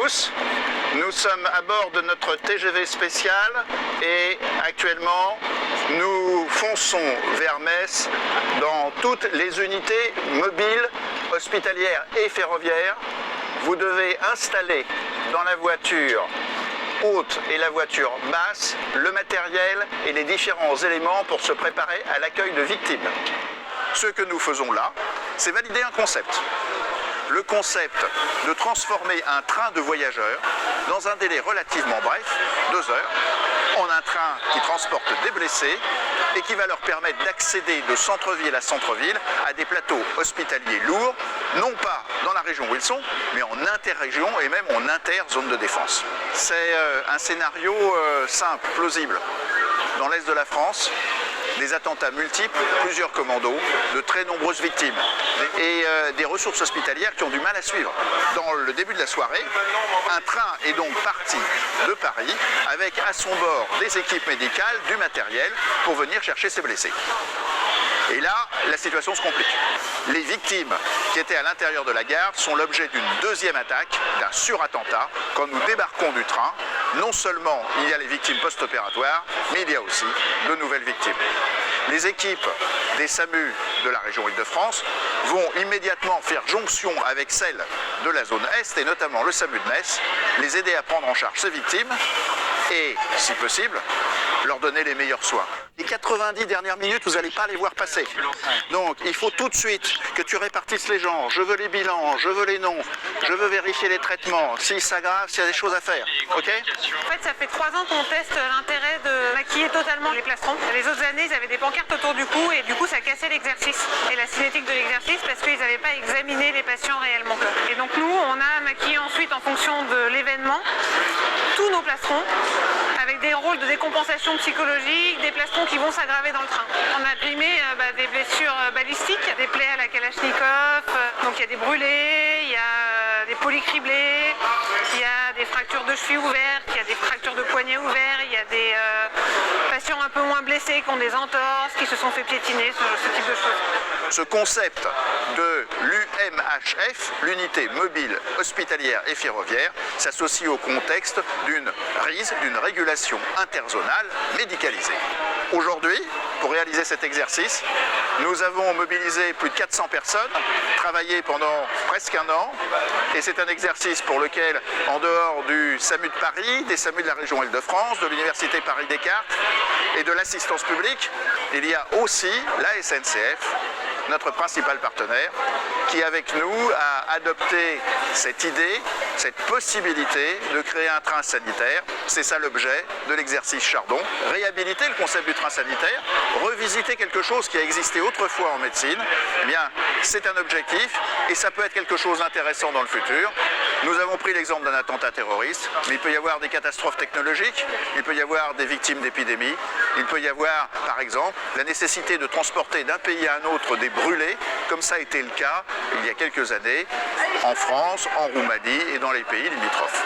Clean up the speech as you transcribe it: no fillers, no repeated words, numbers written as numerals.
tous, nous sommes à bord de notre TGV spécial et actuellement nous fonçons vers Metz dans toutes les unités mobiles, hospitalières et ferroviaires. Vous devez installer dans la voiture haute et la voiture basse le matériel et les différents éléments pour se préparer à l'accueil de victimes. Ce que nous faisons là, c'est valider un concept. Le concept de transformer un train de voyageurs dans un délai relativement bref, 2 heures, en un train qui transporte des blessés et qui va leur permettre d'accéder de centre-ville à centre-ville à des plateaux hospitaliers lourds, non pas dans la région où ils sont, mais en interrégion et même en inter-zone de défense. C'est un scénario simple, plausible. Dans l'est de la France, des attentats multiples, plusieurs commandos, de très nombreuses victimes et des ressources hospitalières qui ont du mal à suivre. Dans le début de la soirée, un train est donc parti de Paris avec à son bord des équipes médicales, du matériel pour venir chercher ses blessés. Et là, la situation se complique. Les victimes qui étaient à l'intérieur de la gare sont l'objet d'une deuxième attaque, d'un surattentat. Quand nous débarquons du train, non seulement il y a les victimes post-opératoires, mais il y a aussi de nouvelles victimes. Les équipes des SAMU de la région Île-de-France vont immédiatement faire jonction avec celles de la zone Est, et notamment le SAMU de Metz, les aider à prendre en charge ces victimes et, si possible, leur donner les meilleurs soins. Les 90 dernières minutes, vous n'allez pas les voir passer. Donc, il faut tout de suite que tu répartisses les gens. Je veux les bilans, je veux les noms, je veux vérifier les traitements, s'ils s'aggravent, s'il y a des choses à faire. Ok ? En fait, ça fait 3 ans qu'on teste l'intérêt de maquiller totalement les plastrons. Les autres années, ils avaient des pancartes autour du cou et du coup, ça cassait l'exercice et la cinétique de l'exercice parce qu'ils n'avaient pas examiné les patients réellement. Et donc, nous, on a maquillé ensuite en fonction de l'événement tous nos plastrons avec des rôles de décompensation psychologique, des plastrons qui vont s'aggraver dans le train. On a primé des blessures balistiques, des plaies à la Kalachnikov, donc il y a des brûlés, il y a des polycriblés, il y a des fractures de cheville ouvertes, il y a des fractures de poignets ouverts, il y a des patients un peu moins blessés qui ont des entorses, qui se sont fait piétiner, ce type de choses. Ce concept de l'UMHF, l'unité mobile hospitalière et ferroviaire, s'associe au contexte d'une RIS, d'une régulation interzonale médicalisée. Aujourd'hui, pour réaliser cet exercice, nous avons mobilisé plus de 400 personnes, travaillé pendant presque 1 an, et c'est un exercice pour lequel, en dehors du SAMU de Paris, des SAMU de la région Île-de-France, de l'Université Paris-Descartes et de l'assistance publique, il y a aussi la SNCF, notre principal partenaire, qui avec nous a adopté cette idée, cette possibilité de créer un train sanitaire. C'est ça l'objet de l'exercice Chardon. Réhabiliter le concept du train sanitaire, revisiter quelque chose qui a existé autrefois en médecine, eh bien, c'est un objectif et ça peut être quelque chose d'intéressant dans le futur. Nous avons pris l'exemple d'un attentat terroriste, mais il peut y avoir des catastrophes technologiques, il peut y avoir des victimes d'épidémies, il peut y avoir, par exemple, la nécessité de transporter d'un pays à un autre des brûlés, comme ça a été le cas il y a quelques années en France, en Roumanie et dans les pays limitrophes.